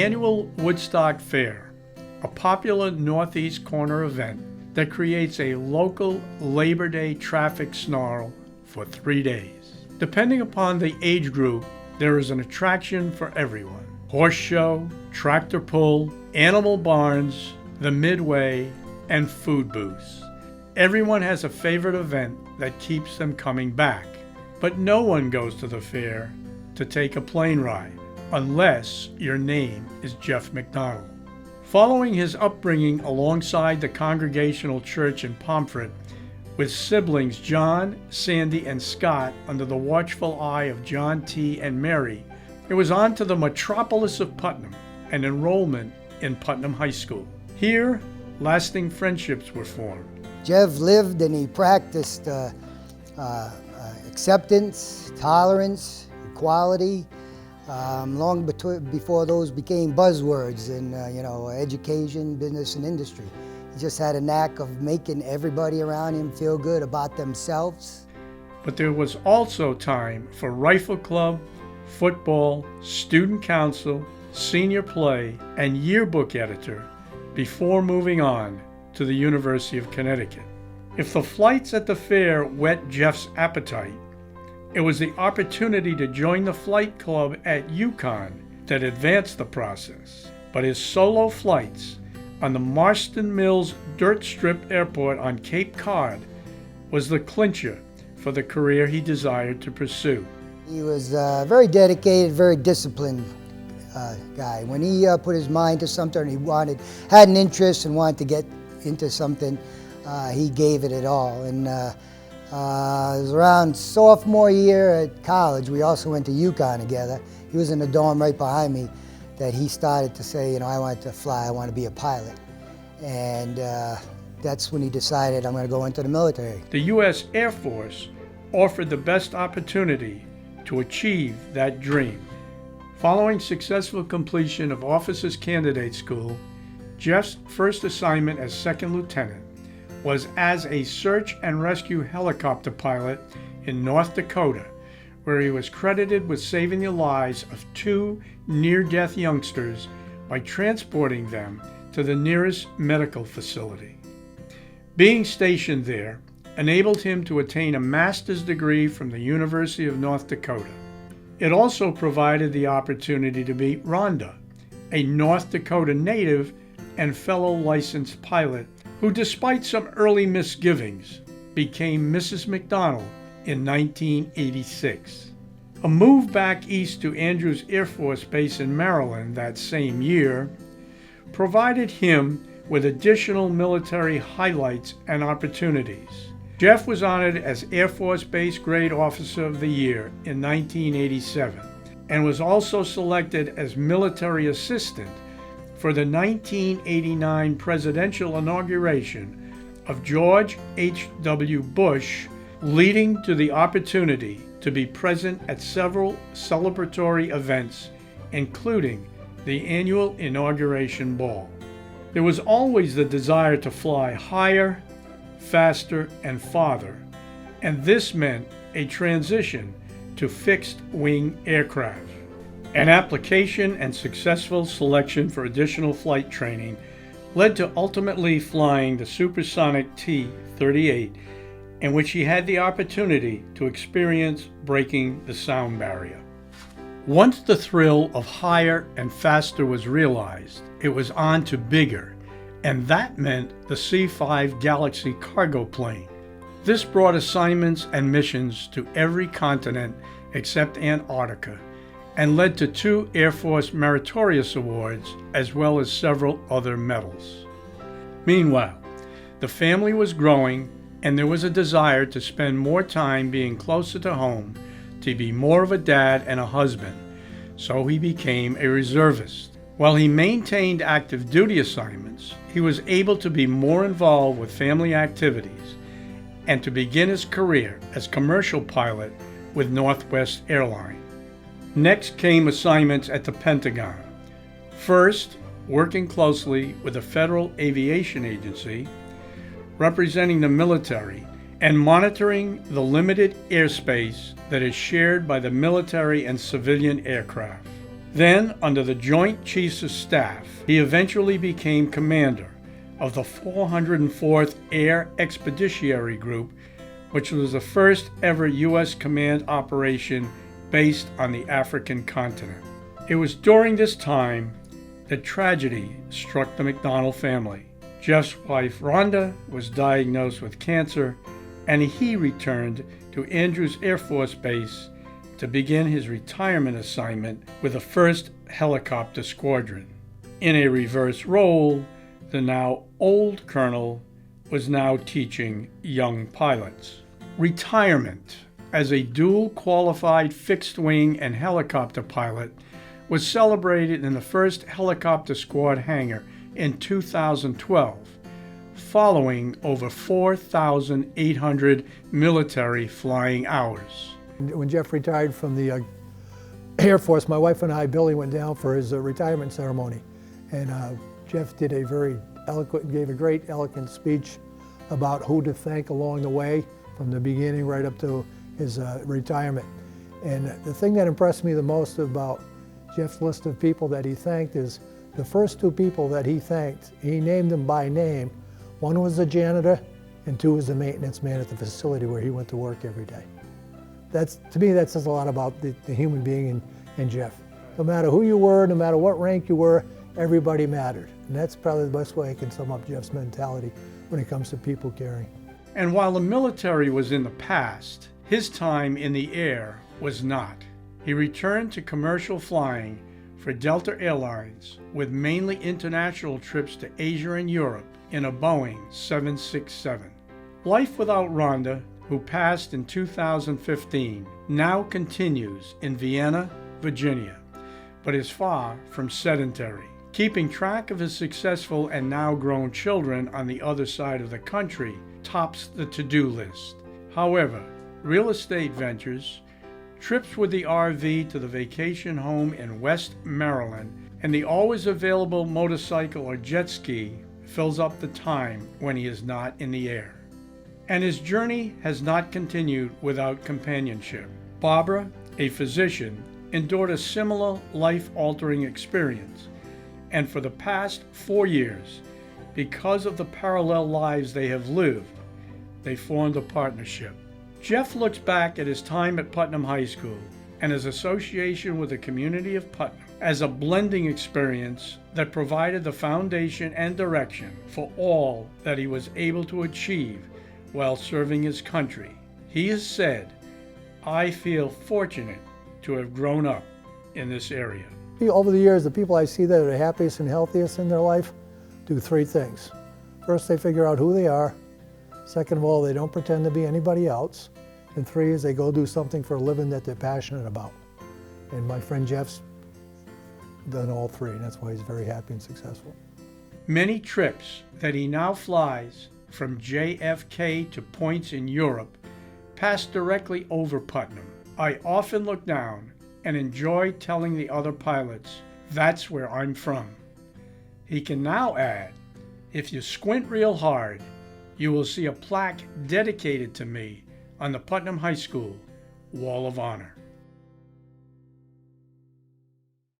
annual Woodstock Fair, a popular Northeast corner event that creates a local Labor Day traffic snarl for 3 days. Depending upon the age group, there is an attraction for everyone. Horse show, tractor pull, animal barns, the midway, and food booths. Everyone has a favorite event that keeps them coming back, but no one goes to the fair to take a plane ride, unless your name is Jeff Macdonald. Following his upbringing alongside the Congregational Church in Pomfret, with siblings John, Sandy, and Scott under the watchful eye of John T. and Mary, it was on to the metropolis of Putnam and enrollment in Putnam High School. Here, lasting friendships were formed. Jeff lived and he practiced acceptance, tolerance, equality, long before those became buzzwords in education, business, and industry. He just had a knack of making everybody around him feel good about themselves. But there was also time for rifle club, football, student council, senior play, and yearbook editor before moving on to the University of Connecticut. If the flights at the fair whet Jeff's appetite, it was the opportunity to join the flight club at UConn that advanced the process. But his solo flights on the Marston Mills Dirt Strip Airport on Cape Cod was the clincher for the career he desired to pursue. He was very dedicated, very disciplined guy. When he put his mind to something, he had an interest and wanted to get into something, he gave it all. And it was around sophomore year at college, we also went to UConn together. He was in the dorm right behind me, that he started to say, I want to fly, I want to be a pilot. And that's when he decided, I'm going to go into the military. The U.S. Air Force offered the best opportunity to achieve that dream. Following successful completion of Officers Candidate School, Jeff's first assignment as second lieutenant was as a search and rescue helicopter pilot in North Dakota, where he was credited with saving the lives of 2 near-death youngsters by transporting them to the nearest medical facility. Being stationed there enabled him to attain a master's degree from the University of North Dakota. It also provided the opportunity to meet Rhonda, a North Dakota native and fellow licensed pilot who, despite some early misgivings, became Mrs. Macdonald in 1986. A move back east to Andrews Air Force Base in Maryland that same year provided him with additional military highlights and opportunities. Jeff was honored as Air Force Base Grade Officer of the Year in 1987 and was also selected as military assistant for the 1989 presidential inauguration of George H.W. Bush, leading to the opportunity to be present at several celebratory events, including the annual inauguration ball. There was always the desire to fly higher, faster, and farther, and this meant a transition to fixed-wing aircraft. An application and successful selection for additional flight training led to ultimately flying the supersonic T-38, in which he had the opportunity to experience breaking the sound barrier. Once the thrill of higher and faster was realized, it was on to bigger, and that meant the C-5 Galaxy cargo plane. This brought assignments and missions to every continent except Antarctica, and led to 2 Air Force Meritorious Awards, as well as several other medals. Meanwhile, the family was growing, and there was a desire to spend more time being closer to home, to be more of a dad and a husband, so he became a reservist. While he maintained active duty assignments, he was able to be more involved with family activities and to begin his career as commercial pilot with Northwest Airlines. Next came assignments at the Pentagon. First, working closely with the Federal Aviation Agency, representing the military, and monitoring the limited airspace that is shared by the military and civilian aircraft. Then, under the Joint Chiefs of Staff, he eventually became commander of the 404th Air Expeditionary Group, which was the first ever U.S. command operation based on the African continent. It was during this time that tragedy struck the Macdonald family. Jeff's wife, Rhonda, was diagnosed with cancer, and he returned to Andrews Air Force Base to begin his retirement assignment with the 1st Helicopter Squadron. In a reverse role, the now old colonel was now teaching young pilots. Retirement as a dual qualified fixed-wing and helicopter pilot was celebrated in the 1st Helicopter Squad hangar in 2012, following over 4,800 military flying hours. When Jeff retired from the Air Force, my wife and I, Billy, went down for his retirement ceremony. And Jeff did a very eloquent, gave a great eloquent speech about who to thank along the way from the beginning right up to his retirement. And the thing that impressed me the most about Jeff's list of people that he thanked is the first 2 people that he thanked, he named them by name. One was the janitor and 2 was the maintenance man at the facility where he went to work every day. To me, that says a lot about the human being in Jeff. No matter who you were, no matter what rank you were, everybody mattered. And that's probably the best way I can sum up Jeff's mentality when it comes to people caring. And while the military was in the past, his time in the air was not. He returned to commercial flying for Delta Airlines with mainly international trips to Asia and Europe in a Boeing 767. Life without Rhonda, who passed in 2015, now continues in Vienna, Virginia, but is far from sedentary. Keeping track of his successful and now grown children on the other side of the country tops the to-do list. However, real estate ventures, trips with the RV to the vacation home in West Maryland, and the always available motorcycle or jet ski fills up the time when he is not in the air. And his journey has not continued without companionship. Barbara, a physician, endured a similar life-altering experience, and for the past 4 years, because of the parallel lives they have lived, they formed a partnership. Jeff looks back at his time at Putnam High School and his association with the community of Putnam as a blending experience that provided the foundation and direction for all that he was able to achieve while serving his country. He has said, "I feel fortunate to have grown up in this area." Over the years, the people I see that are the happiest and healthiest in their life do 3 things. First, they figure out who they are. Second of all, they don't pretend to be anybody else. And 3 is they go do something for a living that they're passionate about. And my friend Jeff's done all 3, and that's why he's very happy and successful. Many trips that he now flies from JFK to points in Europe pass directly over Putnam. I often look down and enjoy telling the other pilots, "That's where I'm from." He can now add, "If you squint real hard, you will see a plaque dedicated to me on the Putnam High School Wall of Honor."